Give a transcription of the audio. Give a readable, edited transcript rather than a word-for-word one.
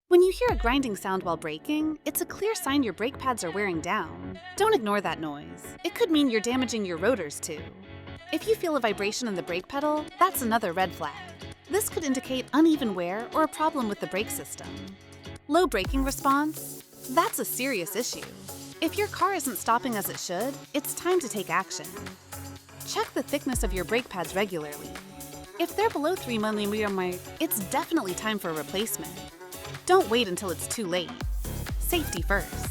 When you hear a grinding sound while braking, it's a clear sign your brake pads are wearing down. Don't ignore that noise. It could mean you're damaging your rotors too. If you feel a vibration in the brake pedal, that's another red flag. This could indicate uneven wear or a problem with the brake system. Low braking response? That's a serious issue. If your car isn't stopping as it should, it's time to take action. Check the thickness of your brake pads regularly. If they're below 3 mm, it's definitely time for a replacement. Don't wait until it's too late. Safety first.